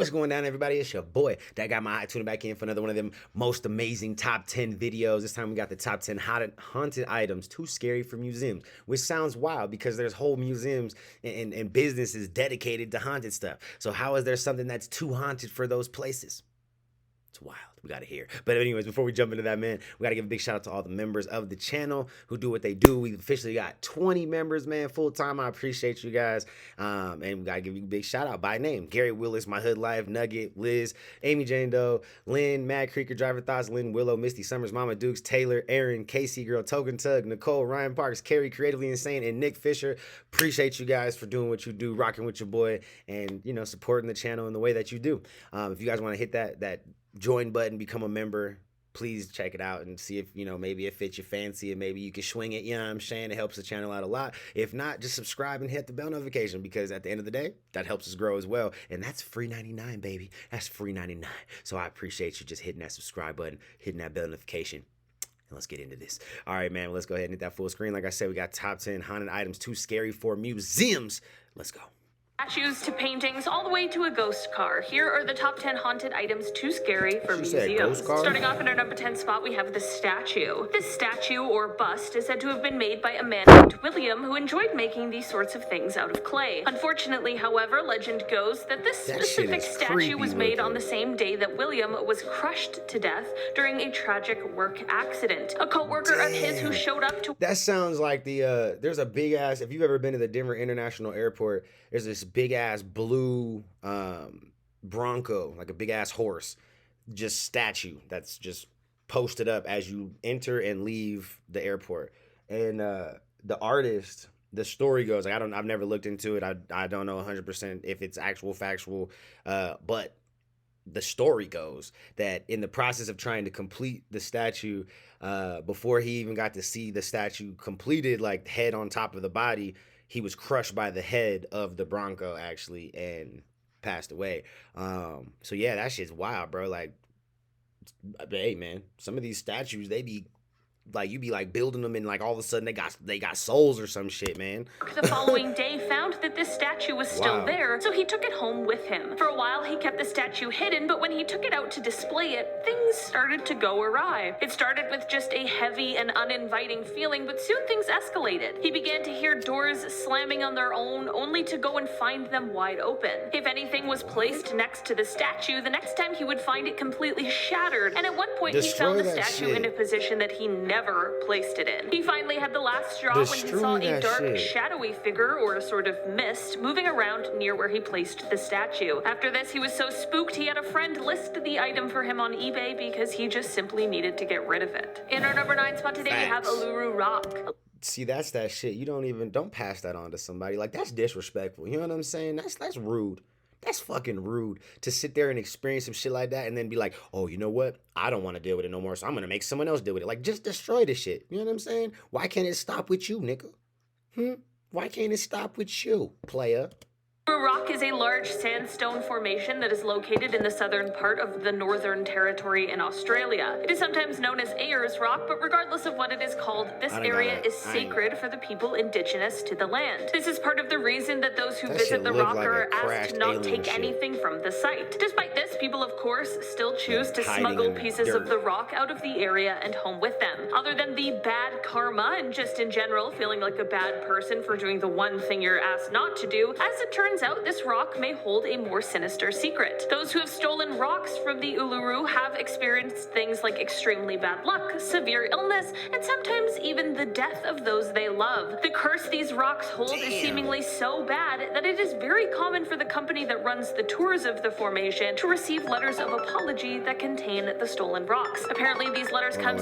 What's going down, everybody? It's your boy, That Guy My High, tuning back in for another one of them most amazing top 10 videos. This time we got the top 10 haunted items too scary for museums, which sounds wild because there's whole museums and businesses dedicated to haunted stuff. So how is there something that's too haunted for those places? It's wild. We got to hear. But anyways, before we jump into that, man, we got to give a big shout out to all the members of the channel who do what they do. We officially got 20 members, man, full time. I appreciate you guys. And we got to give you a big shout out by name. Gary Willis, My Hood Life, Nugget, Liz, Amy Jane Doe, Lynn, Mad Creeker, Driver Thoughts, Lynn Willow, Misty Summers, Mama Dukes, Taylor, Aaron, Casey Girl, Token Tug, Nicole, Ryan Parks, Carrie, Creatively Insane, and Nick Fisher. Appreciate you guys for doing what you do, rocking with your boy, and, you know, supporting the channel in the way that you do. If you guys want to hit that join button, become a member, please check it out and see if, you know, maybe it fits your fancy and maybe you can swing it. You know what I'm saying? It helps the channel out a lot. If not, just subscribe and hit the bell notification, because at the end of the day, that helps us grow as well. And that's free 99, baby. That's free 99. So I appreciate you just hitting that subscribe button, hitting that bell notification. And let's get into this. All right, man, let's go ahead and hit that full screen. Like I said, we got top 10 haunted items too scary for museums. Let's go. Statues to paintings, all the way to a ghost car. Here are the top 10 haunted items too scary for museums. Starting off in our number 10 spot, we have the statue. This statue, or bust, is said to have been made by a man named William, who enjoyed making these sorts of things out of clay. Unfortunately, however, legend goes that this specific statue was made on the same day that William was crushed to death during a tragic work accident. A co-worker of his who showed up to... That sounds like the, there's a big ass, if you've ever been to the Denver International Airport, there's this big ass blue Bronco, like a big ass horse, just statue that's just posted up as you enter and leave the airport. And the artist, the story goes, like, I've never looked into it. I don't know 100% if it's actual factual, but the story goes that in the process of trying to complete the statue, before he even got to see the statue completed, like head on top of the body, he was crushed by the head of the Bronco, actually, and passed away. So yeah, that shit's wild, bro. Like, hey, man, some of these statues, they be like, you be like building them and like all of a sudden they got souls or some shit, man. The following day found that this statue was still there, so he took it home with him. For a while, he kept the statue hidden, but when he took it out to display it, things started to go awry. It started with just a heavy and uninviting feeling, but soon things escalated. He began to hear doors slamming on their own, only to go and find them wide open. If anything was placed next to the statue, the next time he would find it completely shattered, and at one point he found the statue in a position that he never placed it in. He finally had the last straw when he saw a dark, shadowy figure, or a sort of mist, moving around near where he placed the statue. After this, he was so spooked he had a friend list the item for him on eBay because he just simply needed to get rid of it. In our number 9 spot today, we have Uluru Rock. See, that's that shit. You don't pass that on to somebody. Like, that's disrespectful. You know what I'm saying? That's rude. That's fucking rude to sit there and experience some shit like that and then be like, oh, you know what? I don't want to deal with it no more, so I'm going to make someone else deal with it. Like, just destroy the shit. You know what I'm saying? Why can't it stop with you, nigga? Why can't it stop with you, player? Uluru Rock is a large sandstone formation that is located in the southern part of the Northern Territory in Australia. It is sometimes known as Ayers Rock, but regardless of what it is called, this area is sacred for the people indigenous to the land. This is part of the reason that those who visit the rock are asked to not take anything from the site. Despite this, people of course still choose to smuggle pieces of the rock out of the area and home with them. Other than the bad karma and just in general feeling like a bad person for doing the one thing you're asked not to do, as it turns out, this rock may hold a more sinister secret. Those who have stolen rocks from the Uluru have experienced things like extremely bad luck, severe illness, and sometimes even the death of those they love. The curse these rocks hold is seemingly so bad that it is very common for the company that runs the tours of the formation to receive letters of apology that contain the stolen rocks. Apparently, these letters come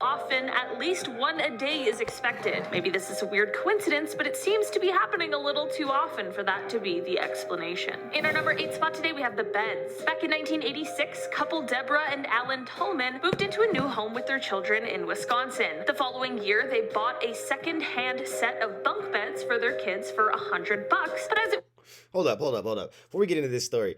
often. At least one a day is expected. Maybe this is a weird coincidence, but it seems to be happening a little too often for that to be the explanation. In our number 8 spot today, we have the Beds. Back in 1986, couple Deborah and Alan Tolman moved into a new home with their children in Wisconsin. The following year, they bought a second-hand set of bunk beds for their kids for $100. But as it... Hold up. Before we get into this story,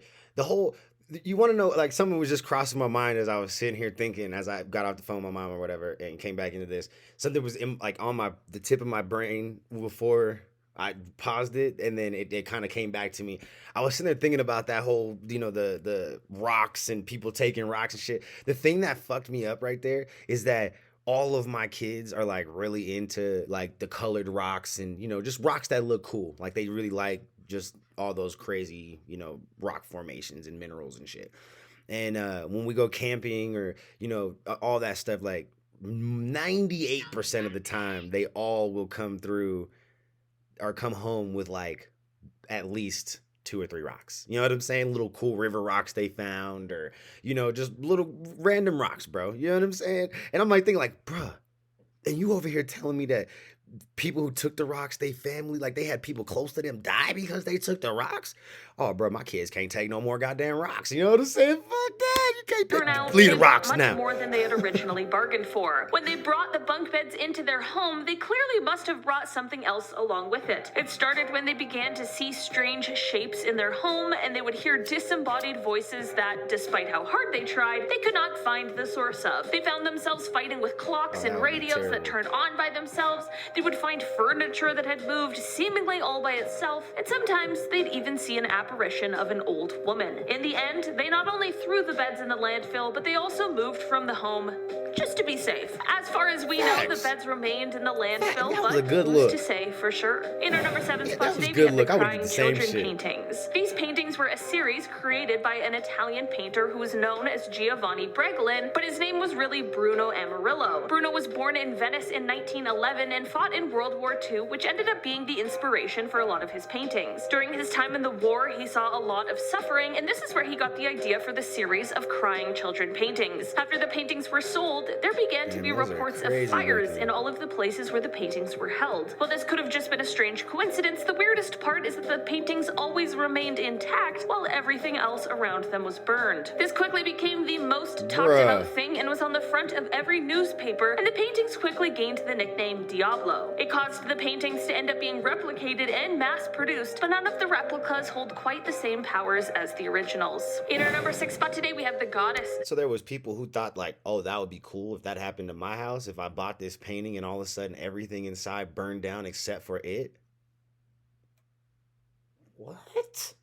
you want to know, like, something was just crossing my mind as I was sitting here thinking, as I got off the phone with my mom or whatever, and came back into this. Something was on the tip of my brain before I paused it, and then it kind of came back to me. I was sitting there thinking about that whole, the rocks and people taking rocks and shit. The thing that fucked me up right there is that all of my kids are like really into like the colored rocks and, just rocks that look cool. Like they really like just all those crazy, rock formations and minerals and shit. And when we go camping or, all that stuff, like 98% of the time, they all will come through or come home with like at least 2 or 3 rocks. You know what I'm saying? Little cool river rocks they found, or, just little random rocks, bro. You know what I'm saying? And I'm like thinking like, bruh, and you over here telling me that people who took the rocks, they family, like they had people close to them die because they took the rocks? Oh, bro, my kids can't take no more goddamn rocks. You know what I'm saying? Fuck that. You can't leave the rocks much now. More than they had originally bargained for. When they brought the bunk beds into their home, they clearly must have brought something else along with it. It started when they began to see strange shapes in their home, and they would hear disembodied voices that, despite how hard they tried, they could not find the source of. They found themselves fighting with clocks and radios that turned on by themselves. They would find furniture that had moved seemingly all by itself, and sometimes they'd even see an apparition of an old woman. In the end, they not only threw the beds in the landfill, but they also moved from the home just to be safe. As far as we know, the beds remained in the landfill, but who's to say for sure? In our number 7 spot today, we have the Crying Children paintings. These paintings were a series created by an Italian painter who was known as Giovanni Bregolin, but his name was really Bruno Amarillo. Bruno was born in Venice in 1911 and fought in World War II, which ended up being the inspiration for a lot of his paintings. During his time in the war, he saw a lot of suffering, and this is where he got the idea for the series of Crying Children paintings. After the paintings were sold, there began to be reports of fires in all of the places where the paintings were held. While this could have just been a strange coincidence, the weirdest part is that the paintings always remained intact while everything else around them was burned. This quickly became the most talked about thing and was on the front of every newspaper, and the paintings quickly gained the nickname Diablo. It caused the paintings to end up being replicated and mass-produced, but none of the replicas hold quite the same powers as the originals. In our number 6 spot today, we have the Goddess. So there was people who thought like, oh, that would be cool if that happened to my house, if I bought this painting and all of a sudden everything inside burned down except for it. What?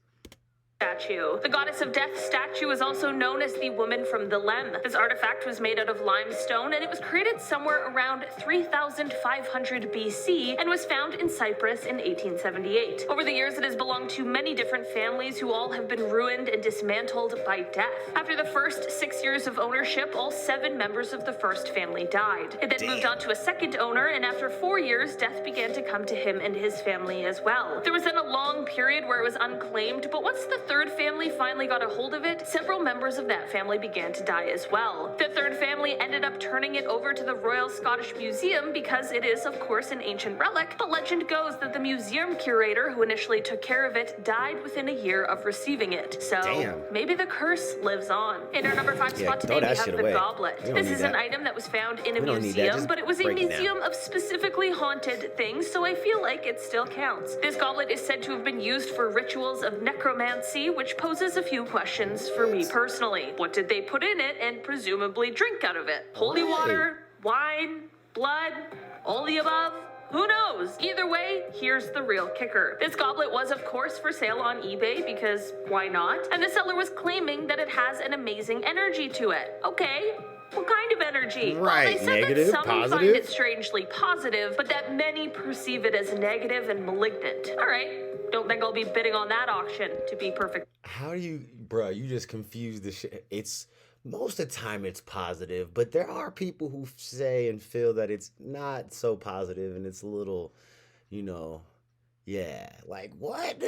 Statue. The Goddess of Death statue is also known as the Woman from the Lem. This artifact was made out of limestone, and it was created somewhere around 3500 BC and was found in Cyprus in 1878. Over the years, it has belonged to many different families who all have been ruined and dismantled by death. After the first 6 years of ownership, all 7 members of the first family died. It then moved on to a second owner, and after 4 years, death began to come to him and his family as well. There was then a long period where it was unclaimed, but once the third family finally got a hold of it, several members of that family began to die as well. The third family ended up turning it over to the Royal Scottish Museum because it is, of course, an ancient relic, but legend goes that the museum curator who initially took care of it died within a year of receiving it. So maybe the curse lives on. In our number 5 spot today, we have the goblet. This is an item that was found in a museum, but it was a museum of specifically haunted things, so I feel like it still counts. This goblet is said to have been used for rituals of necromancy, which poses a few questions for me personally. What did they put in it and presumably drink out of it? Holy water, wine, blood, all the above? Who knows? Either way, here's the real kicker. This goblet was, of course, for sale on eBay because why not? And the seller was claiming that it has an amazing energy to it. Okay. What kind of energy? Right, well, they said negative, that some positive? find it strangely positive, but that many perceive it as negative and malignant. All right. Don't think I'll be bidding on that auction, to be perfect. How do you, bruh, you just confused the shit. It's, most of the time it's positive, but there are people who say and feel that it's not so positive and it's a little, like what?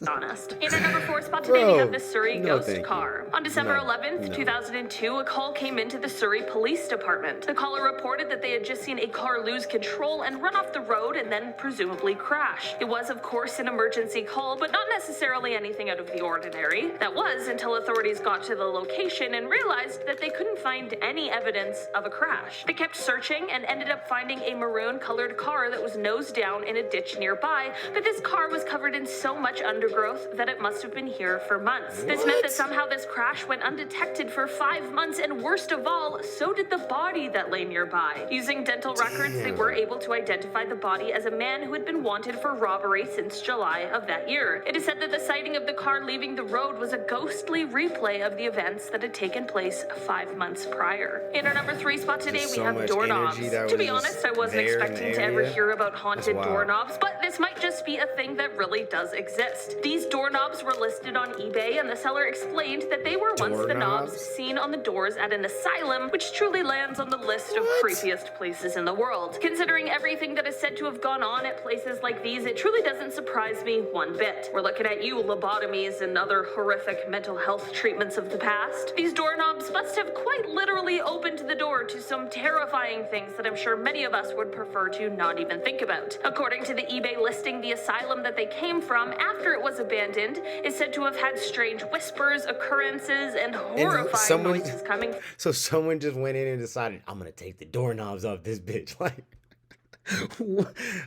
Honest. In our number 4 spot today, we have the Surrey ghost car. On December 11th, 2002, a call came into the Surrey Police Department. The caller reported that they had just seen a car lose control and run off the road and then presumably crash. It was, of course, an emergency call, but not necessarily anything out of the ordinary. That was until authorities got to the location and realized that they couldn't find any evidence of a crash. They kept searching and ended up finding a maroon-colored car that was nose down in a ditch nearby, but this car was covered in so much underbrush undergrowth that it must have been here for months. This meant that somehow this crash went undetected for 5 months, and worst of all, so did the body that lay nearby. Using dental records, they were able to identify the body as a man who had been wanted for robbery since July of that year. It is said that the sighting of the car leaving the road was a ghostly replay of the events that had taken place 5 months prior. In our number 3 spot today, we have doorknobs. To be honest, I wasn't expecting to ever hear about haunted doorknobs, but this might just be a thing that really does exist. These doorknobs were listed on eBay, and the seller explained that they were once the knobs seen on the doors at an asylum, which truly lands on the list of creepiest places in the world. Considering everything that is said to have gone on at places like these, it truly doesn't surprise me one bit. We're looking at you, lobotomies and other horrific mental health treatments of the past. These doorknobs must have quite literally opened the door to some terrifying things that I'm sure many of us would prefer to not even think about. According to the eBay listing, the asylum that they came from after it was abandoned is said to have had strange whispers, occurrences, and horrifying noises coming. So someone just went in and decided, I'm gonna take the doorknobs off this bitch. Like,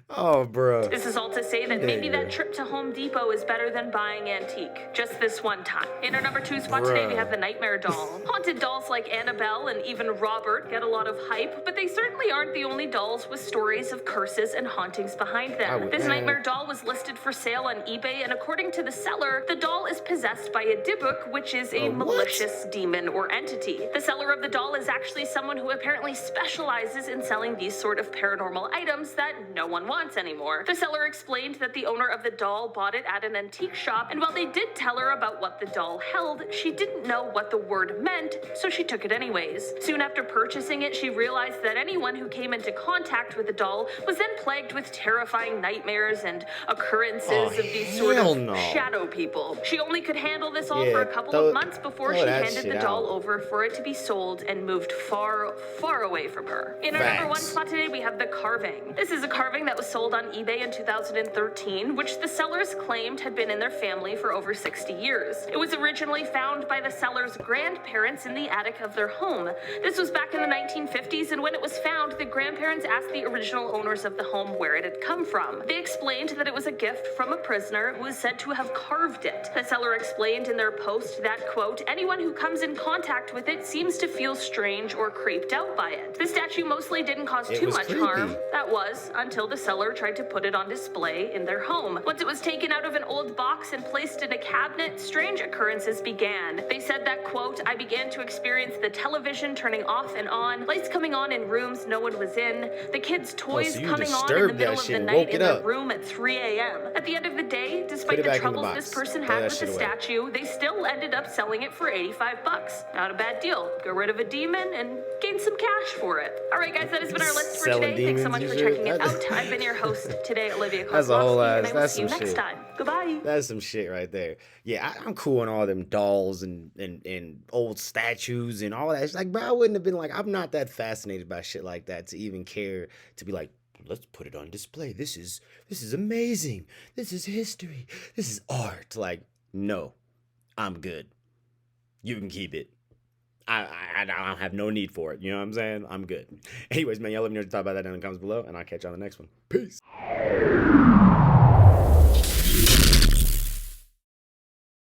oh, bro. This is all to say that maybe that trip to Home Depot is better than buying antique. Just this one time. In our number 2 spot today, we have the Nightmare Doll. Haunted dolls like Annabelle and even Robert get a lot of hype, but they certainly aren't the only dolls with stories of curses and hauntings behind them. This Nightmare Doll was listed for sale on eBay, and according to the seller, the doll is possessed by a Dybbuk, which is a malicious demon or entity. The seller of the doll is actually someone who apparently specializes in selling these sort of paranormal items that no one wants anymore. The seller explained that the owner of the doll bought it at an antique shop, and while they did tell her about what the doll held, she didn't know what the word meant, so she took it anyways. Soon after purchasing it, she realized that anyone who came into contact with the doll was then plagued with terrifying nightmares and occurrences of these sort of shadow people. She only could handle this all for a couple of months before she handed the doll over for it to be sold and moved far, far away from her. In our number 1 spot today, we have the carving. This is a carving that was sold on eBay in 2013, which the sellers claimed had been in their family for over 60 years. It was originally found by the seller's grandparents in the attic of their home. This was back in the 1950s, and when it was found, the grandparents asked the original owners of the home where it had come from. They explained that it was a gift from a prisoner who was said to have carved it. The seller explained in their post that, quote, anyone who comes in contact with it seems to feel strange or creeped out by it. The statue mostly didn't cause too much harm. That was until the seller tried to put it on display in their home. Once it was taken out of an old box and placed in a cabinet, strange occurrences began. They said that, quote, I began to experience the television turning off and on, lights coming on in rooms no one was in, the kids' toys coming on in the middle of the night in their room at 3 a.m. At the end of the day, despite the troubles this person had with the statue, they still ended up selling it for $85. Not a bad deal. Get rid of a demon and gain some cash for it. Alright guys, that has been our list for today. Thanks so much for checking it out. I've been your host today, Olivia Kozlowski, that's a whole ass, and I will see you next time. Goodbye. That's some shit right there. Yeah, I'm cool on all them dolls and old statues and all that. It's like, bro, I wouldn't have been like, I'm not that fascinated by shit like that to even care to be like, let's put it on display. This is amazing. This is history. This is art. Like, no, I'm good. You can keep it. I don't have no need for it. You know what I'm saying? I'm good. Anyways, man, y'all let me know what you thought about that in the comments below, and I'll catch you on the next one. Peace.